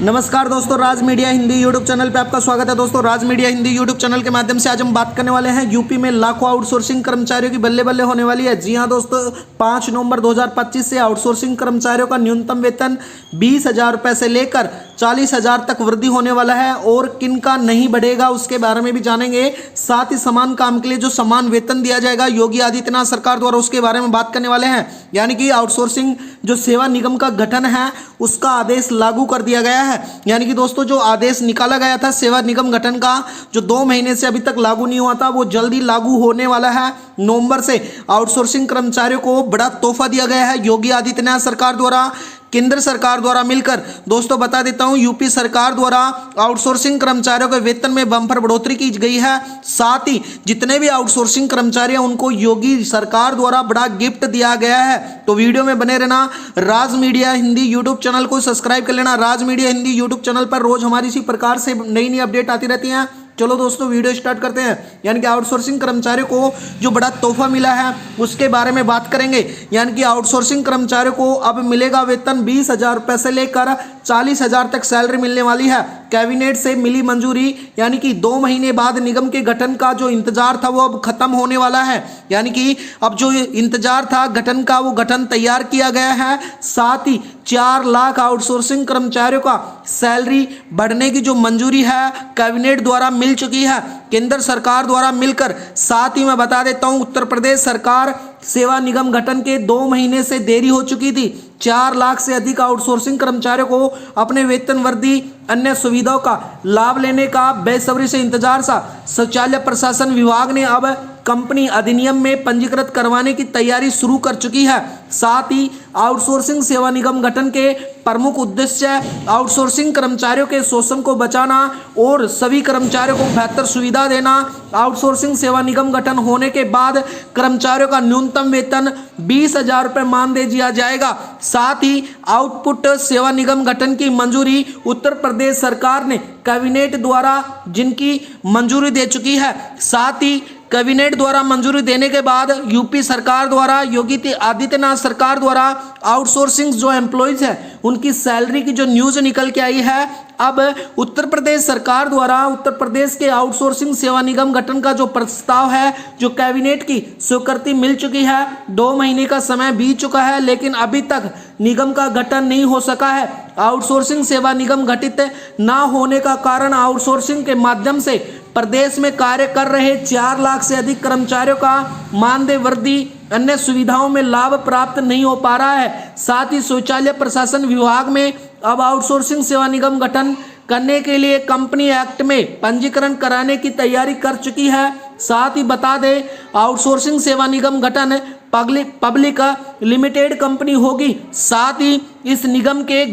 नमस्कार दोस्तों, राज media Hindi YouTube channel पे आपका स्वागत है। दोस्तों, राज मीडिया हिंदी यूट्यूब चैनल के माध्यम से आज हम बात करने वाले हैं यूपी में लाखों आउटसोर्सिंग कर्मचारियों की बल्ले बल्ले होने वाली है। जी हां दोस्तों, 5 नवंबर 2025 से आउटसोर्सिंग कर्मचारियों का न्यूनतम वेतन 20,000 रुपये से लेकर 40,000 तक वृद्धि होने वाला है और किनका नहीं बढ़ेगा उसके बारे में भी जानेंगे। साथ ही समान काम के लिए जो समान वेतन दिया जाएगा योगी आदित्यनाथ सरकार द्वारा, उसके बारे में बात करने वाले हैं। यानी कि आउटसोर्सिंग जो सेवा निगम का गठन है उसका आदेश लागू कर दिया गया है। यानी कि दोस्तों, जो आदेश निकाला गया था सेवा निगम गठन का, जो 2 महीने से अभी तक लागू नहीं हुआ था, वो जल्दी लागू होने वाला है। नवंबर से आउटसोर्सिंग कर्मचारियों को बड़ा तोहफा दिया गया है योगी आदित्यनाथ सरकार द्वारा, केंद्र सरकार द्वारा मिलकर। दोस्तों बता देता हूं, यूपी सरकार द्वारा आउटसोर्सिंग कर्मचारियों के वेतन में बम्पर बढ़ोतरी की गई है। साथ ही जितने भी आउटसोर्सिंग कर्मचारी हैं उनको योगी सरकार द्वारा बड़ा गिफ्ट दिया गया है। तो वीडियो में बने रहना, राज मीडिया हिंदी यूट्यूब चैनल को सब्सक्राइब कर लेना। राज मीडिया हिंदी यूट्यूब चैनल पर रोज हमारी इसी प्रकार से नई नई अपडेट आती रहती हैं। चलो दोस्तों, वीडियो स्टार्ट करते हैं। यानी कि आउटसोर्सिंग कर्मचारियों को जो बड़ा तोहफा मिला है उसके बारे में बात करेंगे। यानी कि आउटसोर्सिंग कर्मचारियों को अब मिलेगा वेतन 20,000 रुपये से लेकर 40,000 तक सैलरी मिलने वाली है। कैबिनेट से मिली मंजूरी, यानी कि 2 महीने बाद निगम के गठन का जो इंतजार था वो अब खत्म होने वाला है। यानी कि अब जो इंतजार था गठन का, वो गठन तैयार किया गया है। साथ ही 4 लाख आउटसोर्सिंग कर्मचारियों का सैलरी बढ़ने की जो मंजूरी है कैबिनेट द्वारा मिल चुकी है, केंद्र सरकार द्वारा मिलकर। साथ ही मैं बता देता हूं, उत्तर प्रदेश सरकार सेवा निगम गठन के 2 महीने से देरी हो चुकी थी। 4 लाख से अधिक आउटसोर्सिंग कर्मचारियों को अपने वेतन वृद्धि अन्य सुविधाओं का लाभ लेने का बेसब्री से इंतजार था। शौचालय प्रशासन विभाग ने अब कंपनी अधिनियम में पंजीकृत करवाने की तैयारी शुरू कर चुकी है। साथ ही आउटसोर्सिंग सेवा निगम गठन के प्रमुख उद्देश्य आउटसोर्सिंग कर्मचारियों के शोषण को बचाना और सभी कर्मचारियों को बेहतर सुविधा देना। आउटसोर्सिंग सेवा निगम गठन होने के बाद कर्मचारियों का न्यूनतम वेतन 20,000 रुपये मानदेय दिया जाएगा। साथ ही आउटपुट सेवा निगम गठन की मंजूरी उत्तर प्रदेश सरकार ने कैबिनेट द्वारा जिनकी मंजूरी दे चुकी है। साथ ही कैबिनेट द्वारा मंजूरी देने के बाद यूपी सरकार द्वारा, योगी आदित्यनाथ सरकार द्वारा आउटसोर्सिंग जो एम्प्लॉयज है उनकी सैलरी की जो न्यूज़ निकल के आई है, अब उत्तर प्रदेश सरकार द्वारा उत्तर प्रदेश के आउटसोर्सिंग सेवा निगम गठन का जो प्रस्ताव है, जो कैबिनेट की स्वीकृति मिल चुकी है। 2 महीने का समय बीत चुका है लेकिन अभी तक निगम का गठन नहीं हो सका है। आउटसोर्सिंग सेवा निगम गठित ना होने का कारण आउटसोर्सिंग के माध्यम से प्रदेश में कार्य कर रहे 4 लाख से अधिक कर्मचारियों का मानदेय वृद्धि अन्य सुविधाओं में लाभ प्राप्त नहीं हो पा रहा है। साथ ही शौचालय प्रशासन विभाग में अब आउटसोर्सिंग सेवा निगम गठन करने के लिए कंपनी एक्ट में पंजीकरण कराने की तैयारी कर चुकी है। साथ ही बता दें, आउटसोर्सिंग सेवा निगम गठन पब्लिक लिमिटेड कंपनी होगी। साथ ही इस निगम के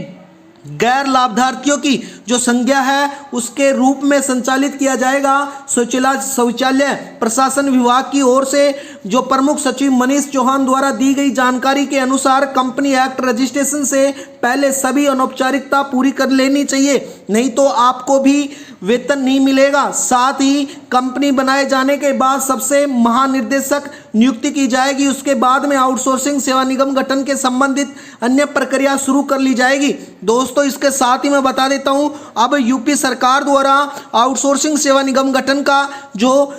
गैर लाभार्थियों की जो संज्ञा है उसके रूप में संचालित किया जाएगा। शौचालय प्रशासन विभाग की ओर से जो प्रमुख सचिव मनीष चौहान द्वारा दी गई जानकारी के अनुसार कंपनी एक्ट रजिस्ट्रेशन से पहले सभी अनौपचारिकता पूरी कर लेनी चाहिए, नहीं तो आपको भी वेतन नहीं मिलेगा। साथ ही कंपनी बनाए जाने के बाद सबसे महानिर्देशक नियुक्ति की जाएगी। उसके बाद में आउटसोर्सिंग सेवा निगम गठन के संबंधित अन्य प्रक्रिया शुरू कर ली जाएगी। दोस्तों, इसके साथ ही मैं बता देता हूं, अब यूपी सरकार द्वारा आउटसोर्सिंग सेवा निगम गठन का जो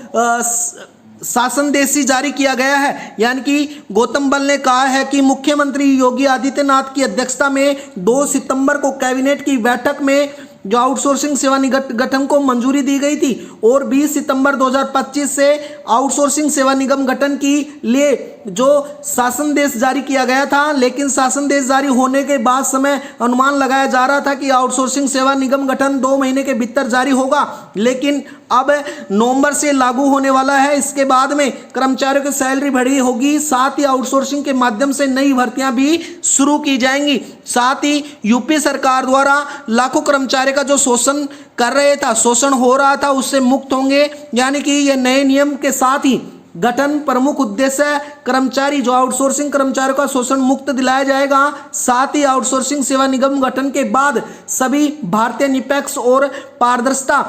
शासन देशी जारी किया गया है। यानी कि गौतम बल ने कहा है कि मुख्यमंत्री योगी आदित्यनाथ की अध्यक्षता में 2 सितंबर को कैबिनेट की बैठक में जो आउटसोर्सिंग सेवा निगम गठन को मंजूरी दी गई थी और 20 सितंबर 2025 से आउटसोर्सिंग सेवा निगम गठन के लिए जो शासन देश जारी किया गया था। लेकिन शासन देश जारी होने के बाद समय अनुमान लगाया जा रहा था कि आउटसोर्सिंग सेवा निगम गठन 2 महीने के भीतर जारी होगा, लेकिन अब नवंबर से लागू होने वाला है। इसके बाद में कर्मचारियों की सैलरी बढ़ी होगी। साथ ही आउटसोर्सिंग के माध्यम से नई भर्तियां भी शुरू की जाएंगी। साथ ही यूपी सरकार द्वारा लाखों कर्मचारी का जो शोषण कर रहे था, शोषण हो रहा था, उससे मुक्त होंगे। यानी कि ये नए नियम के साथ ही गठन प्रमुख उद्देश्य कर्मचारी जो आउटसोर्सिंग कर्मचारियों का शोषण मुक्त दिलाया जाएगा। साथ ही आउटसोर्सिंग सेवा निगम गठन के बाद सभी भारतीय निष्पक्ष और पारदर्शिता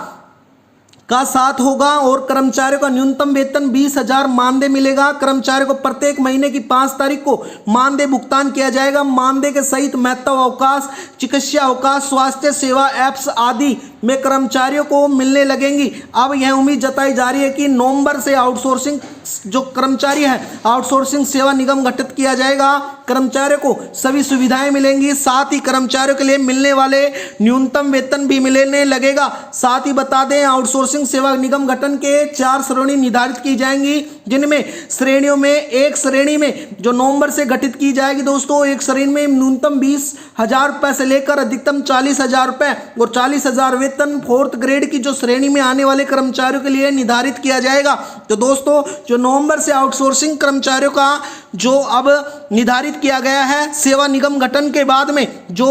का साथ होगा और कर्मचारियों का न्यूनतम वेतन 20,000 मानदेय मिलेगा। कर्मचारियों को प्रत्येक महीने की 5 तारीख को मानदेय भुगतान किया जाएगा। मानदेय के सहित महत्व अवकाश, चिकित्सा अवकाश, स्वास्थ्य सेवा एप्स आदि में कर्मचारियों को मिलने लगेंगी। अब यह उम्मीद जताई जा रही है कि नवंबर से आउटसोर्सिंग जो कर्मचारी है, आउटसोर्सिंग सेवा निगम गठित किया जाएगा। कर्मचारियों को सभी सुविधाएं मिलेंगी, साथ ही कर्मचारियों के लिए मिलने वाले न्यूनतम वेतन भी मिलने लगेगा। साथ ही बता दें, आउटसोर्सिंग सेवा निगम गठन के 4 श्रेणी निर्धारित की जाएंगी, जिनमें श्रेणियों में एक श्रेणी में जो नवंबर से गठित की जाएगी दोस्तों, एक श्रेणी में न्यूनतम 20,000 रुपए से लेकर अधिकतम 40,000 रुपए और 40,000 वेतन 4th ग्रेड की जो श्रेणी में आने वाले कर्मचारियों के लिए निर्धारित किया जाएगा। तो दोस्तों, जो नवंबर से आउटसोर्सिंग कर्मचारियों का जो अब निर्धारित किया गया है, सेवा निगम गठन के बाद में जो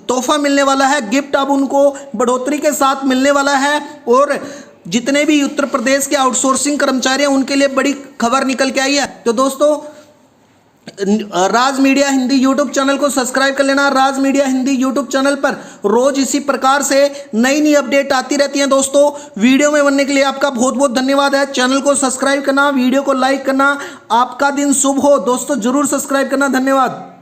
तोहफा मिलने वाला है, गिफ्ट अब उनको बढ़ोतरी के साथ मिलने वाला है। और जितने भी उत्तर प्रदेश के आउटसोर्सिंग कर्मचारी हैं उनके लिए बड़ी खबर निकल के आई है। तो दोस्तों, राज मीडिया हिंदी यूट्यूब चैनल को सब्सक्राइब कर लेना। राज मीडिया हिंदी यूट्यूब चैनल पर रोज इसी प्रकार से नई अपडेट आती रहती हैं दोस्तों। वीडियो में बनने के लिए आपका बहुत बहुत धन्यवाद है। चैनल को सब्सक्राइब करना, वीडियो को लाइक करना। आपका दिन शुभ हो दोस्तों, जरूर सब्सक्राइब करना। धन्यवाद।